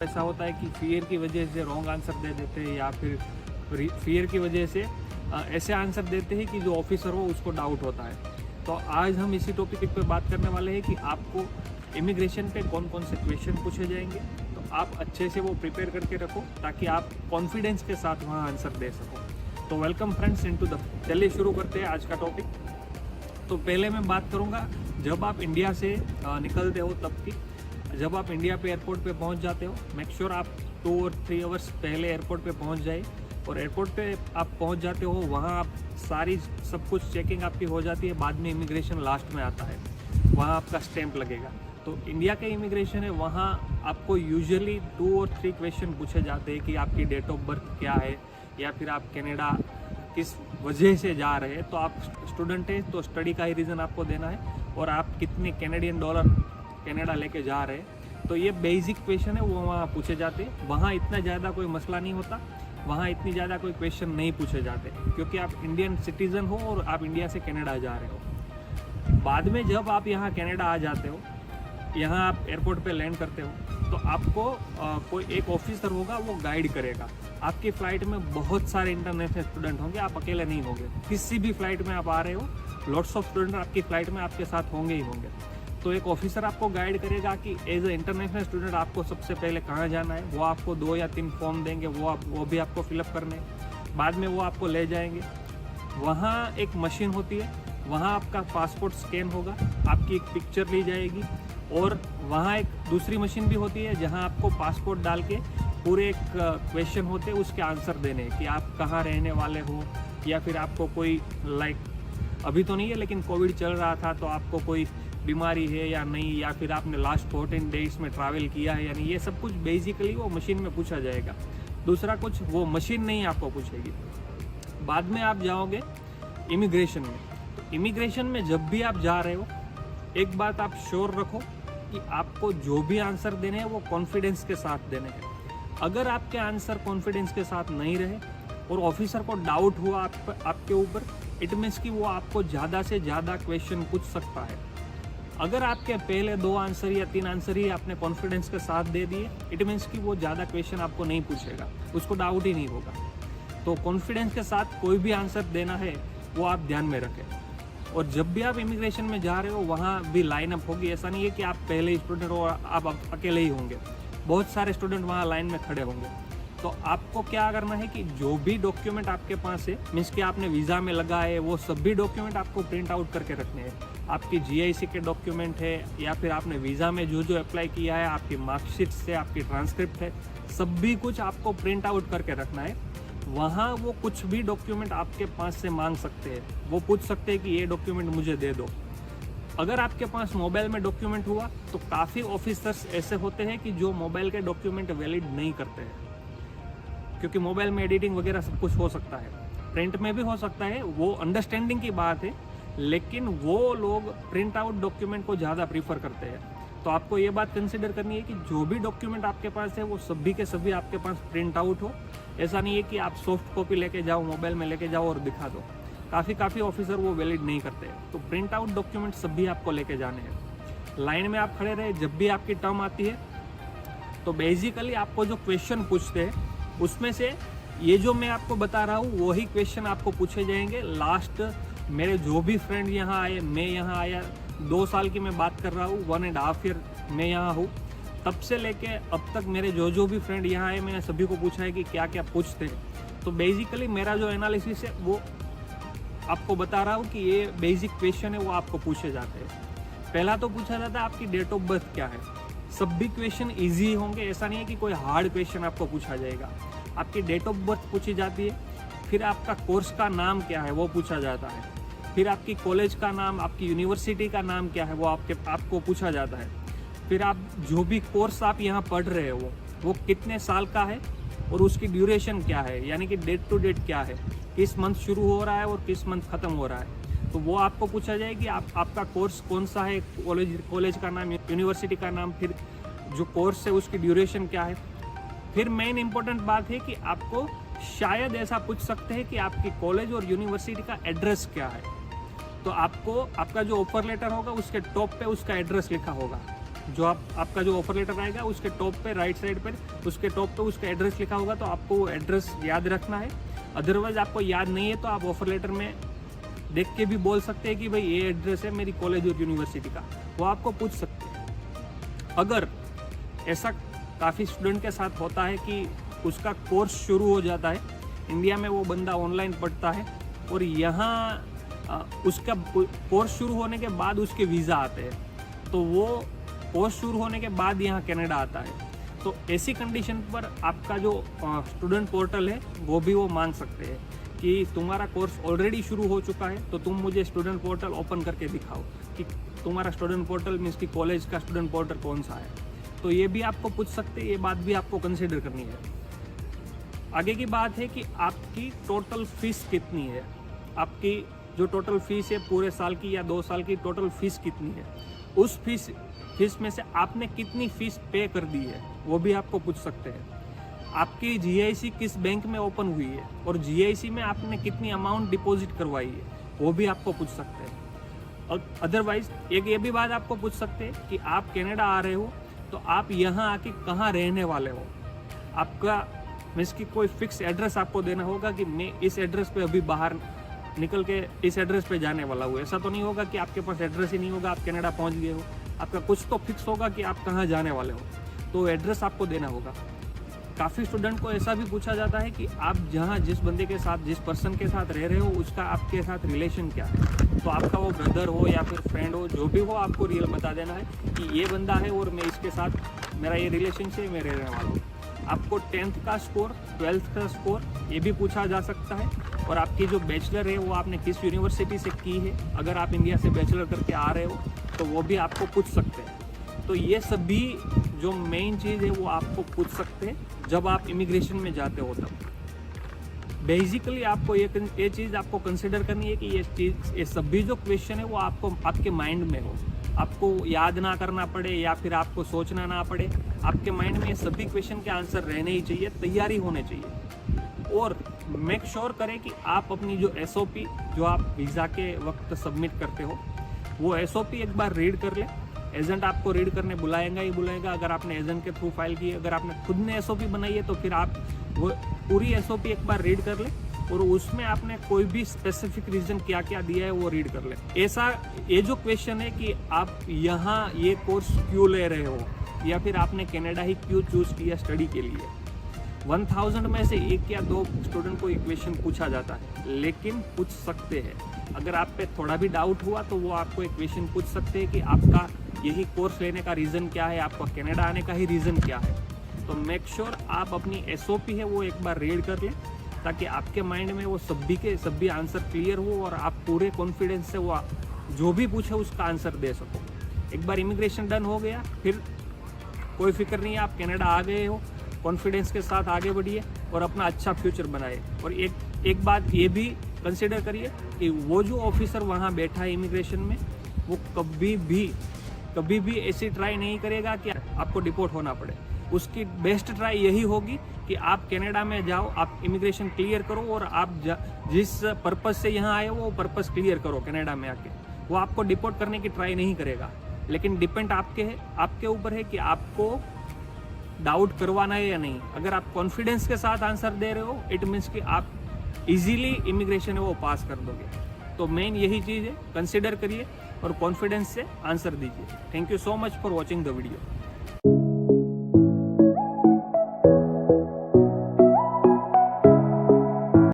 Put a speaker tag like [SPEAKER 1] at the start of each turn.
[SPEAKER 1] ऐसा होता है कि फियर की वजह से रॉन्ग आंसर दे देते हैं या फिर फियर की वजह से ऐसे आंसर देते हैं कि जो ऑफिसर हो उसको डाउट होता है। तो आज हम इसी टॉपिक पे बात करने वाले हैं कि आपको इमिग्रेशन पे कौन कौन से क्वेश्चन पूछे जाएंगे, तो आप अच्छे से वो प्रिपेयर करके रखो ताकि आप कॉन्फिडेंस के साथ वहाँ आंसर दे सको। तो वेलकम फ्रेंड्स इनटू द, चलिए शुरू करते हैं आज का टॉपिक। तो पहले मैं बात करूँगा जब आप इंडिया से निकलते हो तब की। जब आप इंडिया पे एयरपोर्ट पे पहुंच जाते हो, मेक श्योर आप 2 और 3 आवर्स पहले एयरपोर्ट पे पहुंच जाए। और एयरपोर्ट पे आप पहुंच जाते हो, वहां आप सारी सब कुछ चेकिंग आपकी हो जाती है। बाद में इमिग्रेशन लास्ट में आता है, वहां आपका स्टैंप लगेगा। तो इंडिया के इमिग्रेशन है, वहाँ आपको यूजुअली 2 और 3 क्वेश्चन पूछे जाते हैं कि आपकी डेट ऑफ बर्थ क्या है, या फिर आप कनाडा किस वजह से जा रहे हैं। तो आप स्टूडेंट है तो स्टडी का ही रीज़न आपको देना है, और आप कितने कैनेडियन डॉलर कनाडा लेके जा रहे हैं। तो ये बेसिक क्वेश्चन है, वो वहाँ पूछे जाते हैं। वहाँ इतना ज़्यादा कोई मसला नहीं होता, वहाँ इतनी ज़्यादा कोई क्वेश्चन नहीं पूछे जाते, क्योंकि आप इंडियन सिटीज़न हो और आप इंडिया से कनाडा जा रहे हो। बाद में जब आप यहाँ कनाडा आ जाते हो, यहाँ आप एयरपोर्ट पे लैंड करते हो, तो आपको कोई एक ऑफिसर होगा, वो गाइड करेगा। आपकी फ़्लाइट में बहुत सारे इंटरनेशनल स्टूडेंट होंगे, आप अकेले नहीं होंगे। किसी भी फ्लाइट में आप आ रहे हो, लॉट्स ऑफ स्टूडेंट आपकी फ़्लाइट में आपके साथ होंगे ही होंगे। तो एक ऑफिसर आपको गाइड करेगा कि एज ए इंटरनेशनल स्टूडेंट आपको सबसे पहले कहाँ जाना है। वो आपको 2 या 3 फॉर्म देंगे, वो भी आपको फिलअप करने हैं। बाद में वो आपको ले जाएंगे। वहाँ एक मशीन होती है, वहाँ आपका पासपोर्ट स्कैन होगा, आपकी एक पिक्चर ली जाएगी। और वहाँ एक दूसरी मशीन भी होती है जहाँ आपको पासपोर्ट डाल के पूरे एक क्वेश्चन होते हैं, उसके आंसर देने कि आप कहाँ रहने वाले हो, या फिर आपको कोई अभी तो नहीं है लेकिन कोविड चल रहा था तो आपको कोई बीमारी है या नहीं, या फिर आपने लास्ट 14 डेज में ट्रैवल किया है या नहीं। ये सब कुछ बेसिकली वो मशीन में पूछा जाएगा। दूसरा कुछ वो मशीन नहीं आपको पूछेगी। बाद में आप जाओगे इमिग्रेशन में। तो इमिग्रेशन में जब भी आप जा रहे हो, एक बात आप श्योर रखो कि आपको जो भी आंसर देने हैं वो कॉन्फिडेंस के साथ देने हैं। अगर आपके आंसर कॉन्फिडेंस के साथ नहीं रहे और ऑफिसर को डाउट हुआ आपके ऊपर, इट मीन्स कि वो आपको ज़्यादा से ज़्यादा क्वेश्चन पूछ सकता है। अगर आपके पहले 2 आंसर या 3 आंसर ही आपने कॉन्फिडेंस के साथ दे दिए, इट मीन्स कि वो ज़्यादा क्वेश्चन आपको नहीं पूछेगा, उसको डाउट ही नहीं होगा। तो कॉन्फिडेंस के साथ कोई भी आंसर देना है वो आप ध्यान में रखें। और जब भी आप इमिग्रेशन में जा रहे हो, वहाँ भी लाइन अप होगी। ऐसा नहीं है कि आप पहले स्टूडेंट हो, आप अकेले ही होंगे। बहुत सारे स्टूडेंट वहाँ लाइन में खड़े होंगे। तो आपको क्या करना है कि जो भी डॉक्यूमेंट आपके पास है, मीन्स कि आपने वीज़ा में लगा है, वो सभी डॉक्यूमेंट आपको प्रिंट आउट करके रखने हैं। आपकी GIC के डॉक्यूमेंट है, या फिर आपने वीज़ा में जो जो अप्लाई किया है, आपकी मार्कशीट से आपकी ट्रांसक्रिप्ट है, सभी कुछ आपको प्रिंट आउट करके रखना है। वहाँ वो कुछ भी डॉक्यूमेंट आपके पास से मांग सकते हैं। वो पूछ सकते हैं कि ये डॉक्यूमेंट मुझे दे दो। अगर आपके पास मोबाइल में डॉक्यूमेंट हुआ, तो काफ़ी ऑफिसर्स ऐसे होते हैं कि जो मोबाइल के डॉक्यूमेंट वैलिड नहीं करते हैं, क्योंकि मोबाइल में एडिटिंग वगैरह सब कुछ हो सकता है, प्रिंट में भी हो सकता है, वो अंडरस्टैंडिंग की बात है। लेकिन वो लोग प्रिंट आउट डॉक्यूमेंट को ज़्यादा प्रीफर करते हैं। तो आपको ये बात कंसिडर करनी है कि जो भी डॉक्यूमेंट आपके पास है वो सभी के सभी आपके पास प्रिंट आउट हो। ऐसा नहीं है कि आप सॉफ्ट कॉपी लेके जाओ, मोबाइल में लेके जाओ और दिखा दो। काफ़ी ऑफिसर वो वैलिड नहीं करते हैं। तो प्रिंट आउट डॉक्यूमेंट सभी आपको लेके जाने हैं। लाइन में आप खड़े रहे, जब भी आपकी टर्म आती है तो बेसिकली आपको जो क्वेश्चन पूछते हैं उसमें से ये जो मैं आपको बता रहा हूँ वही क्वेश्चन आपको पूछे जाएंगे। लास्ट मेरे जो भी फ्रेंड यहाँ आए, मैं यहाँ आया 2 साल की मैं बात कर रहा हूँ, 1.5 ईयर मैं यहाँ हूँ, तब से लेके अब तक मेरे जो भी फ्रेंड यहाँ आए, मैंने सभी को पूछा है कि क्या क्या पूछते हैं। तो बेसिकली मेरा जो एनालिसिस है वो आपको बता रहा हूँ कि ये बेसिक क्वेश्चन है वो आपको पूछे जाते हैं। पहला तो पूछा जाता है आपकी डेट ऑफ बर्थ क्या है। सभी क्वेश्चन ईजी होंगे, ऐसा नहीं है कि कोई हार्ड क्वेश्चन आपको पूछा जाएगा। आपकी डेट ऑफ बर्थ पूछी जाती है, फिर आपका कोर्स का नाम क्या है वो पूछा जाता है, फिर आपकी कॉलेज का नाम, आपकी यूनिवर्सिटी का नाम क्या है वो आपको पूछा जाता है, फिर आप जो भी कोर्स आप यहाँ पढ़ रहे हो वो कितने साल का है और उसकी ड्यूरेशन क्या है, यानी कि डेट टू डेट क्या है, किस मंथ शुरू हो रहा है और किस मंथ ख़त्म हो रहा है। तो वो आपको पूछा जाए कि आपका कोर्स कौन सा है, कॉलेज का नाम, यूनिवर्सिटी का नाम, फिर जो कोर्स है उसकी ड्यूरेशन क्या है। फिर मेन इंपॉर्टेंट बात है कि आपको शायद ऐसा पूछ सकते हैं कि आपकी कॉलेज और यूनिवर्सिटी का एड्रेस क्या है। तो आपको आपका जो ऑफर लेटर होगा उसके टॉप पे उसका एड्रेस लिखा होगा। जो आपका जो ऑफर लेटर आएगा उसके टॉप पे राइट साइड पर उसके टॉप पे उसका एड्रेस लिखा होगा, तो आपको वो एड्रेस याद रखना है। अदरवाइज आपको याद नहीं है तो आप ऑफर लेटर में देख के भी बोल सकते हैं कि भाई ये एड्रेस है मेरी कॉलेज और यूनिवर्सिटी का, वो आपको पूछ सकते हैं। अगर ऐसा काफ़ी स्टूडेंट के साथ होता है कि उसका कोर्स शुरू हो जाता है, इंडिया में वो बंदा ऑनलाइन पढ़ता है और यहाँ उसका कोर्स शुरू होने के बाद उसके वीज़ा आते हैं, तो वो कोर्स शुरू होने के बाद यहाँ कनाडा आता है, तो ऐसी कंडीशन पर आपका जो स्टूडेंट पोर्टल है वो भी वो मान सकते हैं कि तुम्हारा कोर्स ऑलरेडी शुरू हो चुका है, तो तुम मुझे स्टूडेंट पोर्टल ओपन करके दिखाओ कि तुम्हारा स्टूडेंट पोर्टल मीन्स कि कॉलेज का स्टूडेंट पोर्टल कौन सा है। तो ये भी आपको पूछ सकते हैं, ये बात भी आपको कंसिडर करनी है। आगे की बात है कि आपकी टोटल फीस कितनी है, आपकी जो टोटल फीस है पूरे साल की या 2 साल की टोटल फीस कितनी है, उस फीस में से आपने कितनी फीस पे कर दी है वो भी आपको पूछ सकते हैं। आपकी जीआईसी किस बैंक में ओपन हुई है और जीआईसी में आपने कितनी अमाउंट डिपॉजिट करवाई है वो भी आपको पूछ सकते हैं। और अदरवाइज एक ये भी बात आपको पूछ सकते हैं कि आप कनाडा आ रहे हो तो आप यहाँ आके कहाँ रहने वाले हो, आपका मीन्स कि कोई फिक्स एड्रेस आपको देना होगा कि मैं इस एड्रेस पे अभी बाहर निकल के इस एड्रेस पे जाने वाला हूँ। ऐसा तो नहीं होगा कि आपके पास एड्रेस ही नहीं होगा, आप कनाडा पहुँच गए हो, आपका कुछ तो फिक्स होगा कि आप कहाँ जाने वाले हो, तो एड्रेस आपको देना होगा। काफ़ी स्टूडेंट को ऐसा भी पूछा जाता है कि आप जहाँ जिस बंदे के साथ जिस पर्सन के साथ रह रहे हो उसका आपके साथ रिलेशन क्या है, तो आपका वो ब्रदर हो या फिर फ्रेंड हो जो भी हो, आपको रियल बता देना है कि ये बंदा है और मैं इसके साथ मेरा ये रिलेशनशिप है, मैं रहने वाला हूँ। आपको 10th का स्कोर 12th का स्कोर ये भी पूछा जा सकता है, और आपकी जो बैचलर है वो आपने किस यूनिवर्सिटी से की है, अगर आप इंडिया से बैचलर करके आ रहे हो तो वो भी आपको पूछ सकते हैं। तो ये सभी जो मेन चीज़ है वो आपको पूछ सकते हैं जब आप इमिग्रेशन में जाते हो। तब बेसिकली आपको ये चीज़ आपको कंसिडर करनी है कि ये सभी जो क्वेश्चन है वो आपको आपके माइंड में हो, आपको याद ना करना पड़े या फिर आपको सोचना ना पड़े, आपके माइंड में ये सभी क्वेश्चन के आंसर रहने ही चाहिए, तैयारी होने चाहिए। और मेक श्योर करें कि आप अपनी जो SOP जो आप वीज़ा के वक्त सबमिट करते हो वो SOP एक बार रीड कर लें। एजेंट आपको रीड करने बुलाएगा ही बुलाएगा, अगर आपने एजेंट के थ्रू फाइल की, अगर आपने खुद ने SOP बनाई है तो फिर आप वो पूरी SOP एक बार रीड कर लें और उसमें आपने कोई भी स्पेसिफिक रीज़न क्या क्या दिया है वो रीड कर लें। ऐसा ये जो क्वेश्चन है कि आप यहाँ ये कोर्स क्यों ले रहे हो या फिर आपने कनाडा ही क्यों चूज़ किया स्टडी के लिए, 1000 में से 1 या 2 स्टूडेंट को ये क्वेश्चन पूछा जाता है, लेकिन पूछ सकते हैं। अगर आप पे थोड़ा भी डाउट हुआ तो वो आपको एक क्वेश्चन पूछ सकते हैं कि आपका यही कोर्स लेने का रीज़न क्या है, आपका कनाडा आने का ही रीज़न क्या है। तो मेक श्योर आप अपनी SOP है वो एक बार रीड कर लें ताकि आपके माइंड में वो सभी आंसर क्लियर हो और आप पूरे कॉन्फिडेंस से वो जो भी पूछे उसका आंसर दे सको। एक बार इमिग्रेशन डन हो गया फिर कोई फिक्र नहीं है, आप कनाडा आ गए हो, कॉन्फिडेंस के साथ आगे बढ़िए और अपना अच्छा फ्यूचर बनाए। और एक बात ये भी कंसिडर करिए कि वो जो ऑफिसर वहाँ बैठा है इमिग्रेशन में वो कभी भी ऐसी ट्राई नहीं करेगा कि आपको डिपोर्ट होना पड़े। उसकी बेस्ट ट्राई यही होगी कि आप कनाडा में जाओ, आप इमिग्रेशन क्लियर करो और आप जिस पर्पस से यहाँ आए वो पर्पस क्लियर करो कनाडा में आके। वो आपको डिपोर्ट करने की ट्राई नहीं करेगा, लेकिन डिपेंड आपके ऊपर है कि आपको डाउट करवाना है या नहीं। अगर आप कॉन्फिडेंस के साथ आंसर दे रहे हो इट मीन्स कि आप इजीली इमिग्रेशन है वो पास कर दोगे। तो मेन यही चीज़ है, कंसिडर करिए और कॉन्फिडेंस से आंसर दीजिए। Thank you so much for watching the video.